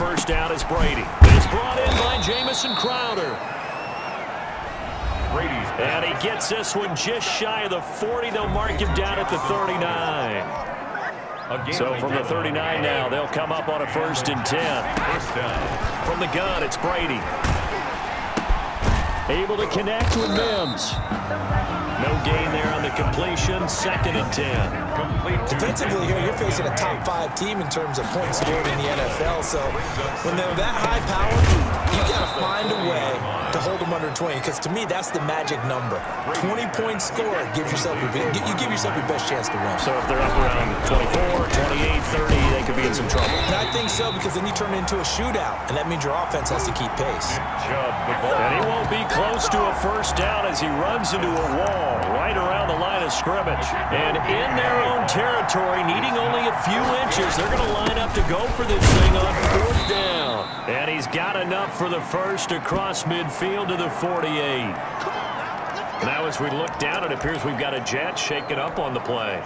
first down is Brady. It's brought in by Jamison Crowder. And he gets this one just shy of the 40. They'll mark him down at the 39. So from the 39 now, they'll come up on a 1st and 10. From the gun, it's Brady. Able to connect with Mims. No gain there on the completion. 2nd and 10. Defensively here, you're facing a top 5 team in terms of points scored in the NFL. So when they're that high powered, you got to find a way to hold them under 20. Because to me, that's the magic number. 20-point score gives yourself you give yourself your best chance to win. So if they're up around 24, 28, 30, they could be in some trouble. And I think so, because then you turn it into a shootout, and that means your offense has to keep pace. And he won't be close to a first down as he runs into a wall right around the line of scrimmage. And in their own territory, needing only a few inches, they're going to line up to go for this thing on 4th down. And he's got enough for the first across midfield to the 48. Now as we look down, it appears we've got a Jet shaken up on the play.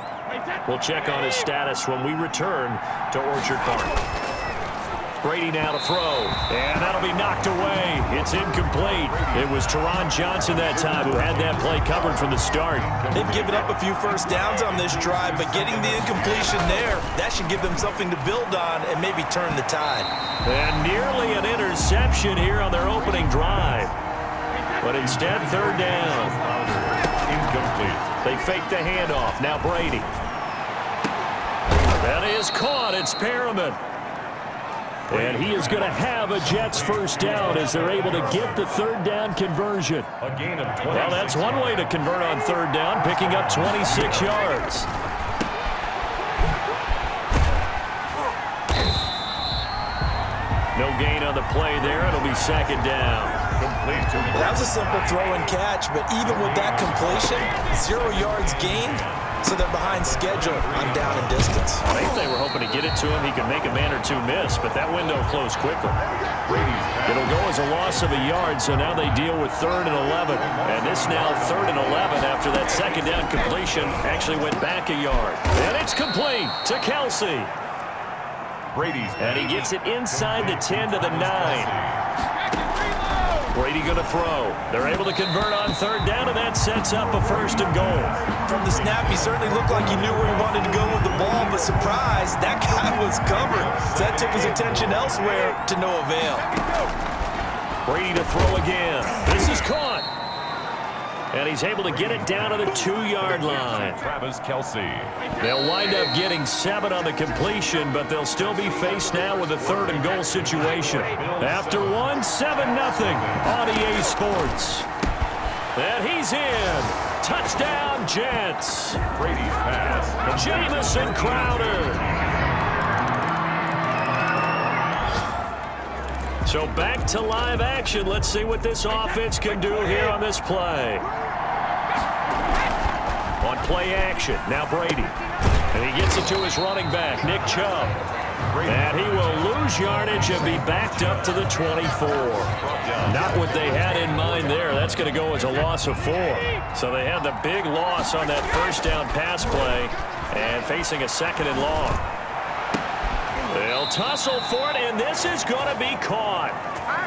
We'll check on his status when we return to Orchard Park. Brady now to throw, and that'll be knocked away. It's incomplete. It was Teron Johnson that time who had that play covered from the start. They've given up a few first downs on this drive, but getting the incompletion there, that should give them something to build on and maybe turn the tide. And nearly an interception here on their opening drive. But instead, 3rd down. Incomplete. They fake the handoff. Now Brady. That is caught. It's Perriman. And he is going to have a Jets first down as they're able to get the 3rd down conversion. Well, that's one way to convert on 3rd down, picking up 26 yards. No gain on the play there. It'll be 2nd down. That was a simple throw and catch, but even with that completion, 0 yards gained, so they're behind schedule on down and distance. I think they were hoping to get it to him. He could make a man or two miss, but that window closed quickly. It'll go as a loss of a yard, so now they deal with 3rd and 11. And this now 3rd and 11 after that 2nd down completion actually went back a yard. And it's complete to Kelsey. And he gets it inside the 10 to the 9. Brady going to throw. They're able to convert on 3rd down, and that sets up a 1st and goal. From the snap, he certainly looked like he knew where he wanted to go with the ball, but surprise, that guy was covered. So that took his attention elsewhere to no avail. Brady to throw again. This is caught. And he's able to get it down to the 2-yard line. They'll wind up getting 7 on the completion, but they'll still be faced now with a 3rd and goal situation. After 1, 7-0 on EA Sports. And he's in. Touchdown, Jets. Brady's pass. Jamison Crowder. So back to live action. Let's see what this offense can do here on this play. On play action, now Brady. And he gets it to his running back, Nick Chubb. And he will lose yardage and be backed up to the 24. Not what they had in mind there. That's going to go as a loss of 4. So they had the big loss on that 1st down pass play and facing a 2nd and long. They'll tussle for it, and this is going to be caught.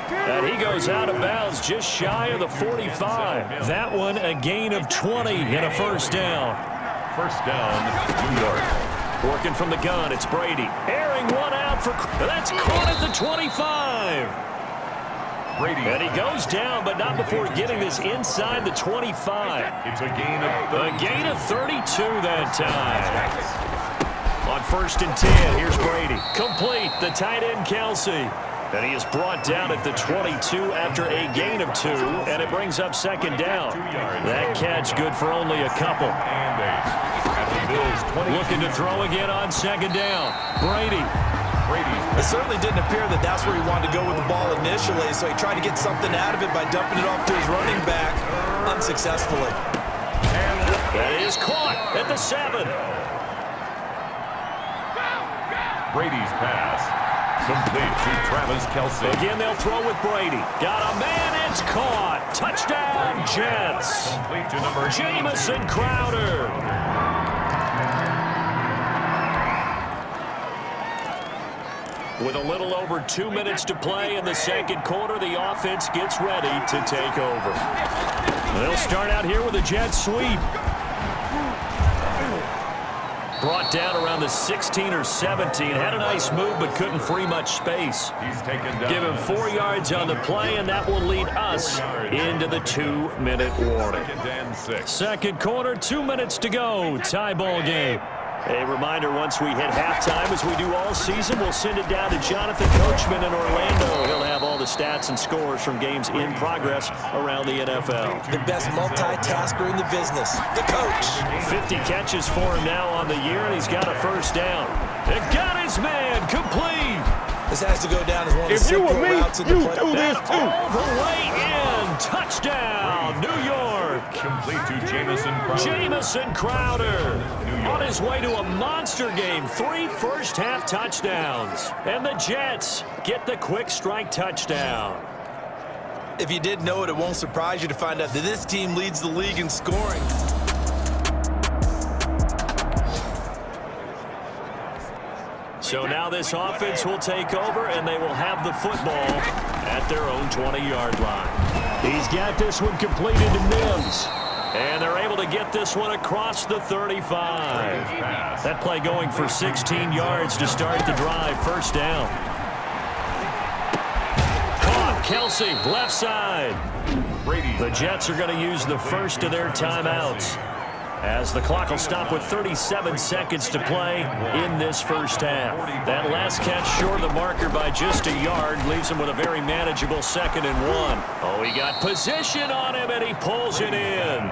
And he goes out of bounds just shy of the 45. That one a gain of 20 and a 1st down. 1st down, New York. Working from the gun, it's Brady. Airing one out for... That's caught at the 25. Brady. And he goes down, but not before getting this inside the 25. It's a gain of 32 that time. On 1st and 10, here's Brady. Complete, the tight end Kelsey. And he is brought down at the 22 after a gain of 2, and it brings up 2nd down. That catch good for only a couple. Looking to throw again on 2nd down. Brady. It certainly didn't appear that that's where he wanted to go with the ball initially, so he tried to get something out of it by dumping it off to his running back unsuccessfully. That is caught at the 7. Brady's pass. Complete to Travis Kelsey. Again, they'll throw with Brady. Got a man, it's caught. Touchdown, Jets. Complete to number Jamison Crowder. With a little over 2 minutes to play in the second quarter, the offense gets ready to take over. They'll start out here with a jet sweep. Brought down around the 16 or 17. Had a nice move, but couldn't free much space. He's taken down. Give him 4 yards on the play, and that will lead us into the 2-minute warning. Second quarter, 2 minutes to go. Tie ball game. A reminder, once we hit halftime, as we do all season, we'll send it down to Jonathan Coachman in Orlando. He'll have all the stats and scores from games in progress around the NFL. The best multitasker in the business, the coach. 50 catches for him now on the year, and he's got a first down. It got his man complete. This has to go down as one of the simple routes in the play. Do this too. All the way in. Touchdown, New York. Complete to Jamison Crowder. Jamison Crowder on his way to a monster game. 3 first-half touchdowns. And the Jets get the quick strike touchdown. If you didn't know it, it won't surprise you to find out that this team leads the league in scoring. So now this offense will take over, and they will have the football at their own 20-yard line. He's got this one completed to Mims. And they're able to get this one across the 35. That play going for 16 yards to start the drive. First down. Caught. Kelsey, left side. The Jets are going to use the first of their timeouts, as the clock will stop with 37 seconds to play in this first half. That last catch short of the marker by just a yard leaves him with a very manageable 2nd and 1. Oh, he got position on him, and he pulls it in.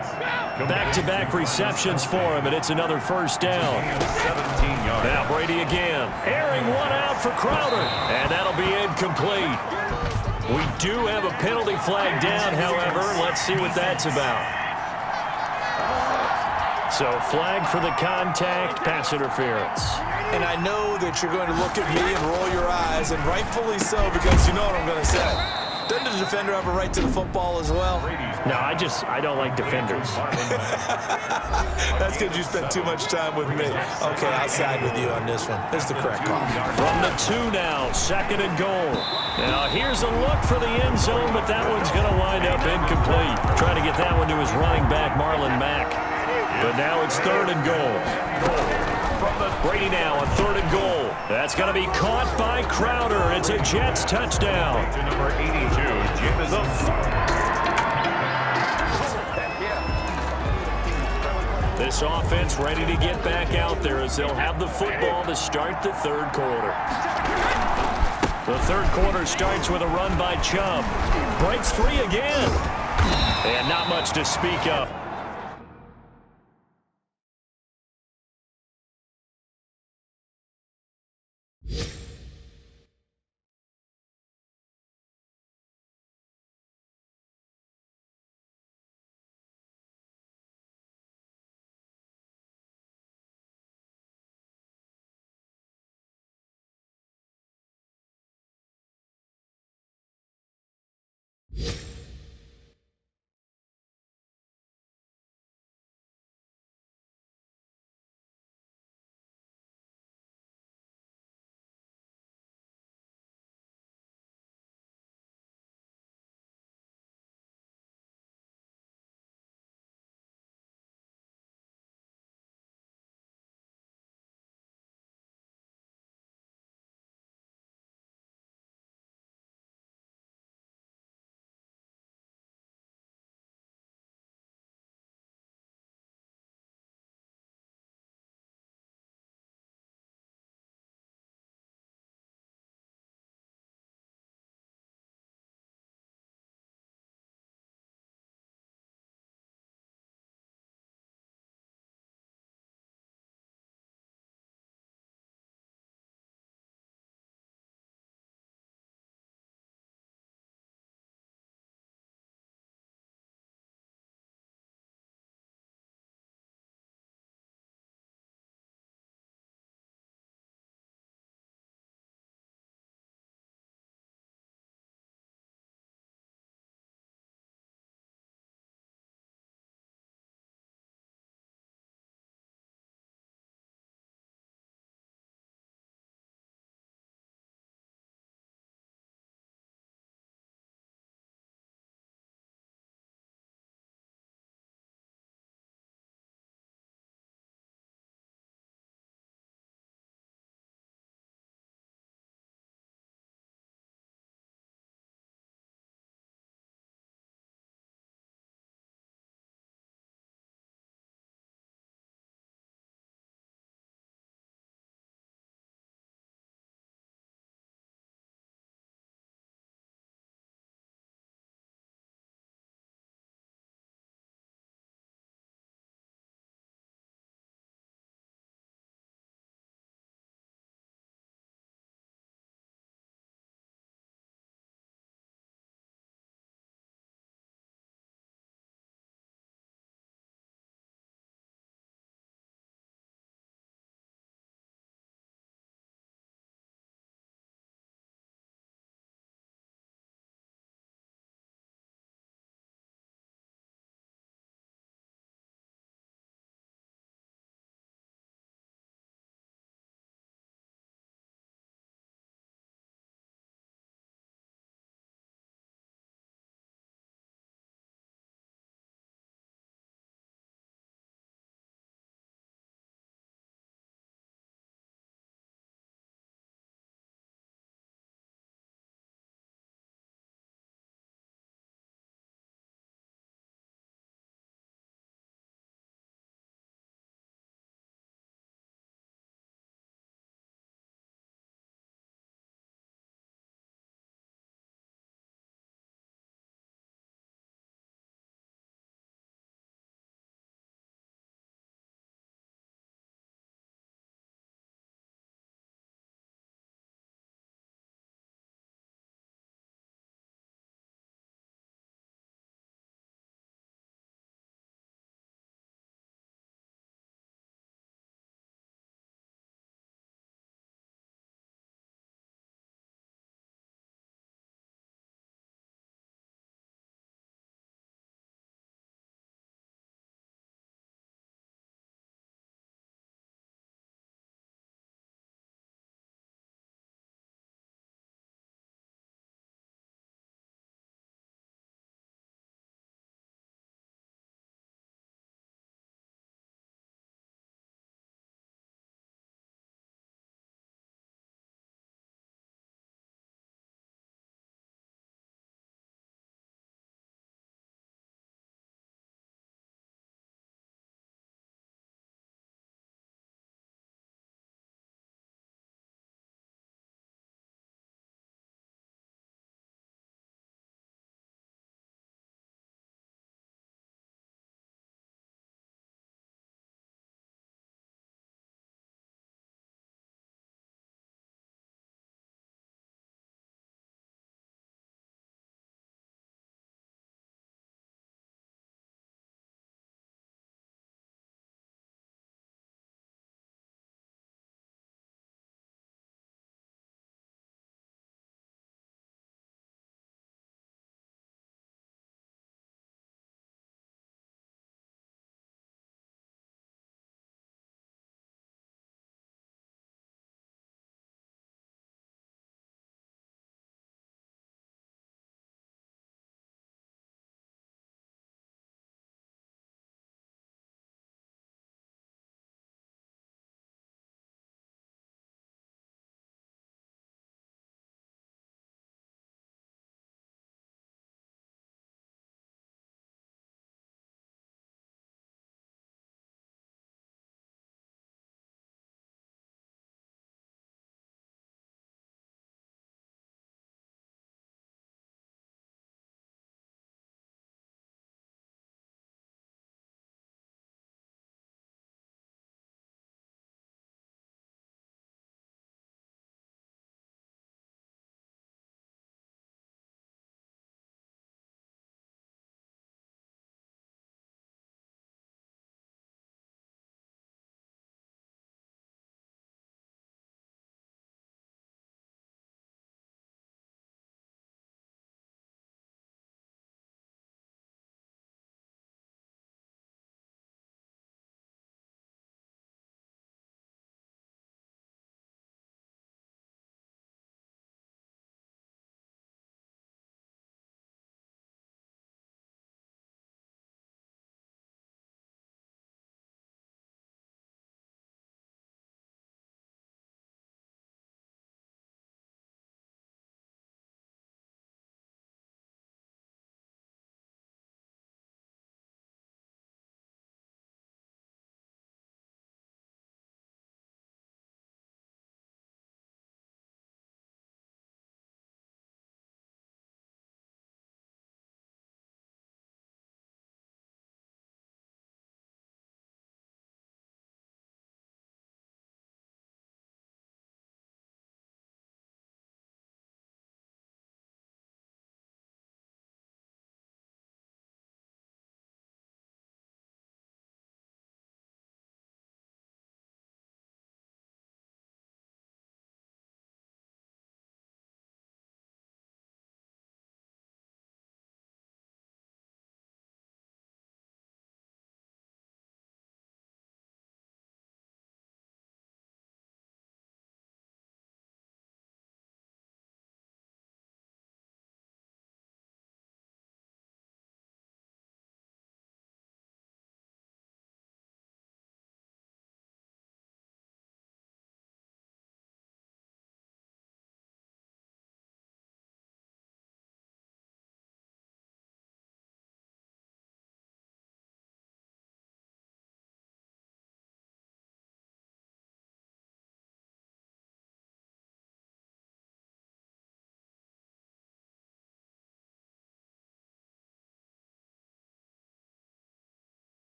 Back-to-back receptions for him, and it's another first down. 17 yards. Now Brady again. Airing one out for Crowder, and that'll be incomplete. We do have a penalty flag down, however. Let's see what that's about. So flag for the contact, pass interference. And I know that you're going to look at me and roll your eyes, and rightfully so, because you know what I'm going to say. Doesn't the defender have a right to the football as well? No, I don't like defenders. That's because you spent too much time with me. Okay, I'll side with you on this one. This is the correct call. From the 2 now, 2nd and goal. Now here's a look for the end zone, but that one's going to wind up incomplete. Trying to get that one to his running back, Marlon Mack. But now it's 3rd and goal. Brady now on 3rd and goal. That's going to be caught by Crowder. It's a Jets touchdown. To number 82, Jamison. This offense ready to get back out there as they'll have the football to start the 3rd quarter. The 3rd quarter starts with a run by Chubb. Breaks free again. And not much to speak of.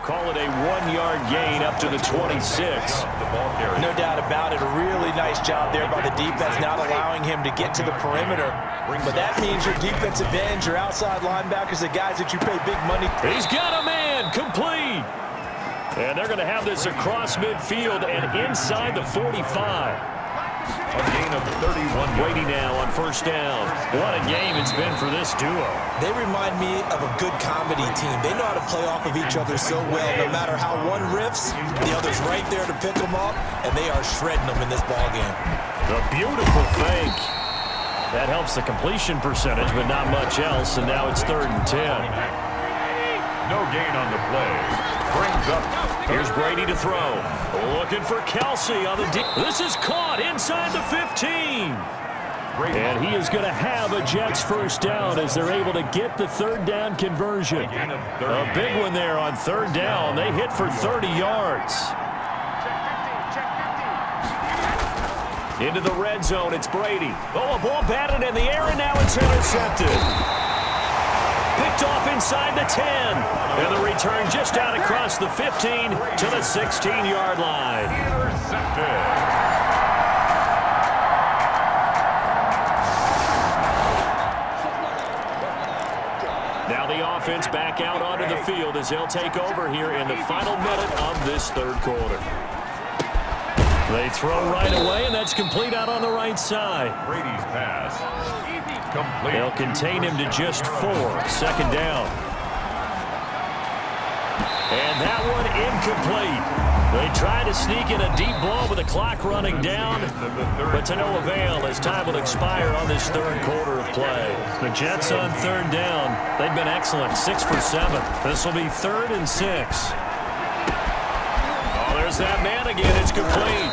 Call it a 1-yard gain up to the 26. No doubt about it. A really nice job there by the defense, not allowing him to get to the perimeter. But that means your defensive ends, your outside linebackers, the guys that you pay big money. He's got a man, complete. And they're going to have this across midfield and inside the 45. A gain of 31. Brady now on first down. What a game it's been for this duo. They remind me of a good comedy team. They know how to play off of each other so well. No matter how one riffs, the other's right there to pick them up, and they are shredding them in this ballgame. A beautiful fake. That helps the completion percentage, but not much else, and now it's 3rd and 10. No gain on the play. Brings up. Here's Brady to throw. Looking for Kelsey on the deep. This is caught inside the 15. And he is going to have a Jets first down as they're able to get the 3rd down conversion. A big one there on 3rd down. They hit for 30 yards. Into the red zone, it's Brady. Oh, a ball batted in the air, and now it's intercepted. Picked off inside the 10. And the return just out across the 15 to the 16-yard line. Intercepted. Now the offense back out onto the field as they'll take over here in the final minute of this 3rd quarter. They throw right away, and that's complete out on the right side. Brady's pass. Complete. They'll contain him to just 4. 2nd down. And that one incomplete. They try to sneak in a deep ball with the clock running down, but to no avail as time will expire on this 3rd quarter of play. The Jets on 3rd down. They've been excellent, 6 for 7. This will be 3rd and 6. Oh, there's that man again. It's complete.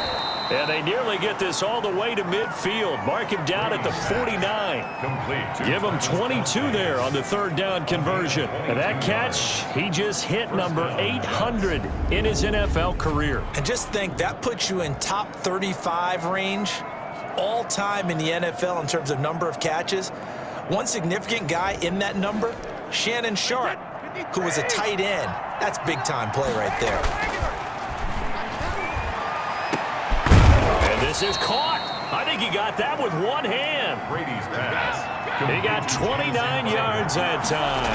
And they nearly get this all the way to midfield. Mark him down at the 49. Complete. Give him 22 there on the 3rd down conversion. And that catch, he just hit number 800 in his NFL career. And just think, that puts you in top 35 range all time in the NFL in terms of number of catches. One significant guy in that number, Shannon Sharp, who was a tight end. That's big-time play right there. This is caught. I think he got that with one hand. Brady's pass. He got 29 yards that time.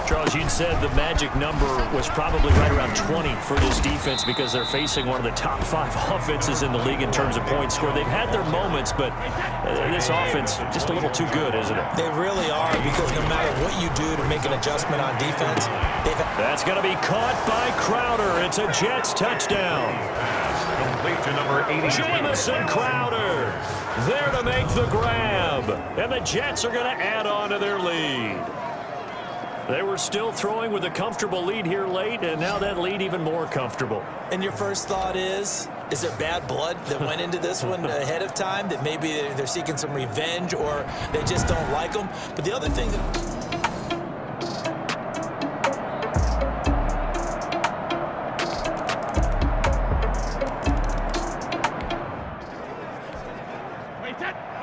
Charles, you'd said the magic number was probably right around 20 for this defense because they're facing one of the top 5 offenses in the league in terms of points scored. They've had their moments, but this offense just a little too good, isn't it? They really are, because no matter what you do to make an adjustment on defense, that's going to be caught by Crowder. It's a Jets touchdown. Complete to number 80. Jamison Crowder there to make the grab. And the Jets are going to add on to their lead. They were still throwing with a comfortable lead here late, and now that lead even more comfortable. And your first thought is there bad blood that went into this one ahead of time, that maybe they're seeking some revenge or they just don't like them? But the other thing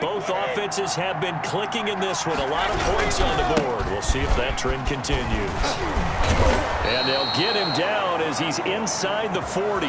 both offenses have been clicking in this one. A lot of points on the board. We'll see if that trend continues. And they'll get him down as he's inside the 40.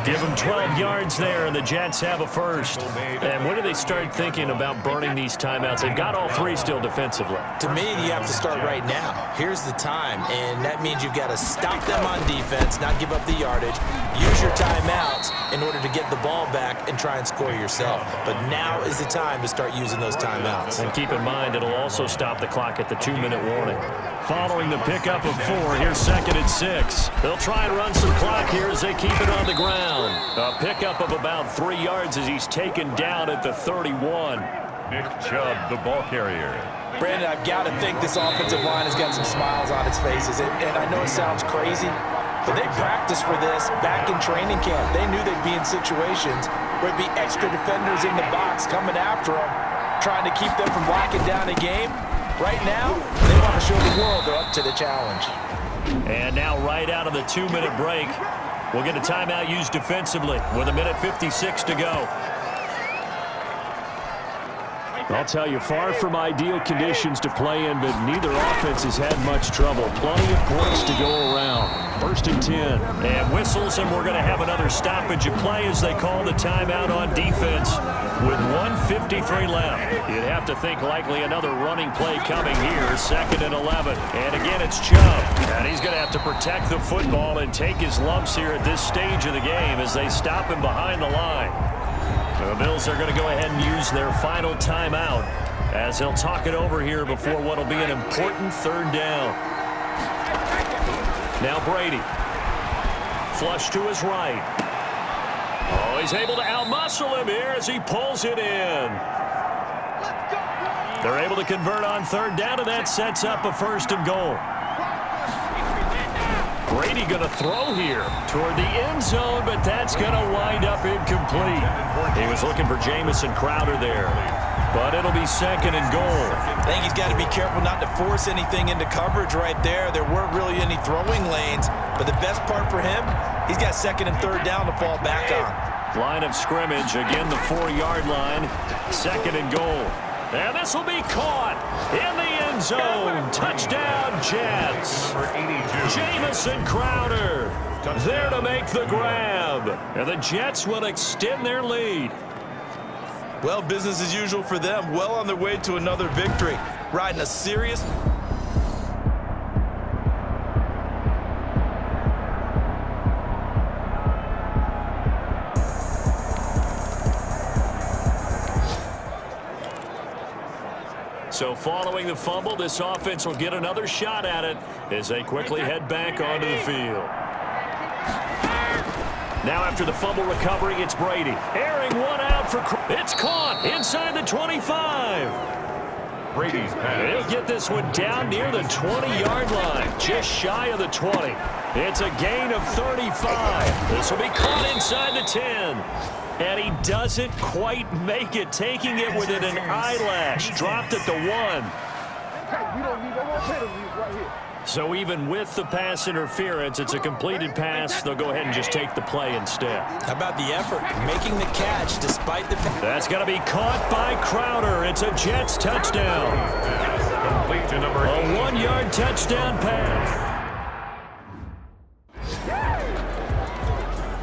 Give him 12 yards there, and the Jets have a first. And when do they start thinking about burning these timeouts? They've got all 3 still defensively. To me, you have to start right now. Here's the time, and that means you've got to stop them on defense, not give up the yardage. Use your timeouts in order to get the ball back and try and score yourself. But now is the time to start using those timeouts. And keep in mind, it'll also stop the clock at the 2-minute warning. Following the pickup of 4, here's 2nd and 6. They'll try and run some clock here as they keep it on the ground. A pickup of about 3 yards as he's taken down at the 31. Nick Chubb, the ball carrier. Brandon, I've got to think this offensive line has got some smiles on its faces. And I know it sounds crazy, but they practiced for this back in training camp. They knew they'd be in situations where it'd be extra defenders in the box coming after them, trying to keep them from locking down a game. Right now, they want to show the world they're up to the challenge. And now right out of the 2-minute break, we'll get a timeout used defensively with 1:56 to go. I'll tell you, far from ideal conditions to play in, but neither offense has had much trouble. Plenty of points to go around. 1st and 10. And whistles, and we're going to have another stoppage of play as they call the timeout on defense with 1:53 left. You'd have to think likely another running play coming here. 2nd and 11. And again, it's Chubb. And he's going to have to protect the football and take his lumps here at this stage of the game as they stop him behind the line. The Bills are going to go ahead and use their final timeout as they'll talk it over here before what will be an important 3rd down. Now Brady. Flush to his right. Oh, he's able to outmuscle him here as he pulls it in. They're able to convert on 3rd down, and that sets up a 1st and goal. Brady going to throw here toward the end zone, but that's going to wind up incomplete. He was looking for Jamison Crowder there, but it'll be 2nd and goal. I think he's got to be careful not to force anything into coverage right there. There weren't really any throwing lanes, but the best part for him, he's got 2nd and 3rd down to fall back on. Line of scrimmage, again the 4-yard line, 2nd and goal. And this will be caught in the end zone. Touchdown, Jets. Jamison Crowder there to make the grab. And the Jets will extend their lead. Well, business as usual for them. Well on their way to another victory. Riding a serious... So following the fumble, this offense will get another shot at it as they quickly head back onto the field. Now after the fumble recovery, it's Brady. Airing one out for... It's caught inside the 25. Brady's pass. He'll get this one down near the 20-yard line, just shy of the 20. It's a gain of 35. This will be caught inside the 10. And he doesn't quite make it, taking it within an eyelash. Dropped at the 1. So even with the pass interference, it's a completed pass. They'll go ahead and just take the play instead. How about the effort, making the catch despite the... That's going to be caught by Crowder. It's a Jets touchdown. Complete to number 8. A 1-yard touchdown pass.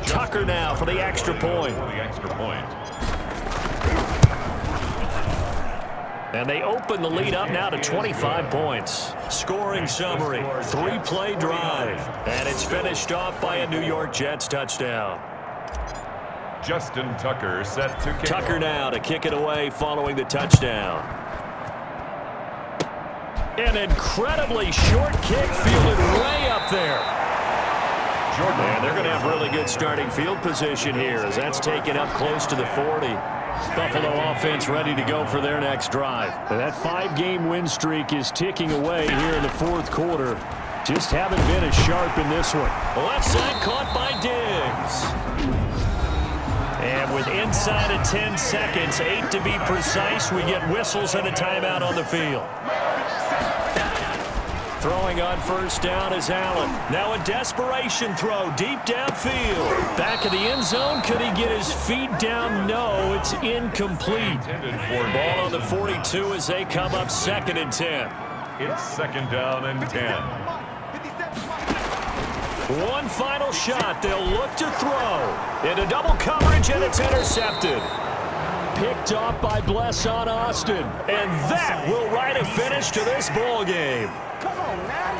Tucker now for the extra point. And they open the lead up now to 25 points. Scoring summary, 3-play drive. And it's finished off by a New York Jets touchdown. Justin Tucker set to kick. Tucker now to kick it away following the touchdown. An incredibly short kick fielded way up there. And they're going to have really good starting field position here as that's taken up close to the 40. Buffalo offense ready to go for their next drive. And that 5-game win streak is ticking away here in the 4th quarter. Just haven't been as sharp in this one. Left side caught by Diggs. And with inside of 10 seconds, 8 to be precise, we get whistles and a timeout on the field. Throwing on 1st down is Allen. Now a desperation throw deep downfield. Back of the end zone. Could he get his feet down? No, it's incomplete. Ball on the 42 as they come up 2nd and 10. It's 2nd down and 10. One final shot. They'll look to throw. Into double coverage, and it's intercepted. Picked off by Blesson Austin. And that will write a finish to this ball game. Come on, man.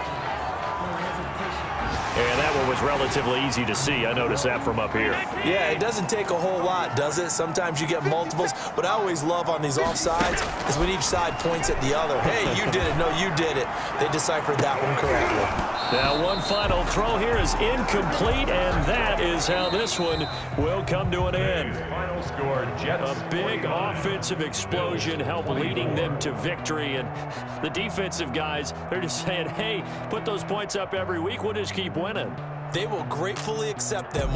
And that one was relatively easy to see. I noticed that from up here. Yeah, it doesn't take a whole lot, does it? Sometimes you get multiples. What I always love on these offsides is when each side points at the other. Hey, you did it. No, you did it. They deciphered that one correctly. Now one final throw here is incomplete, and that is how this one will come to an end. Final score, Jets. A big offensive explosion helped leading them to victory, and the defensive guys, they're just saying, hey, put those points up every week. We'll just keep winning. They will gratefully accept them.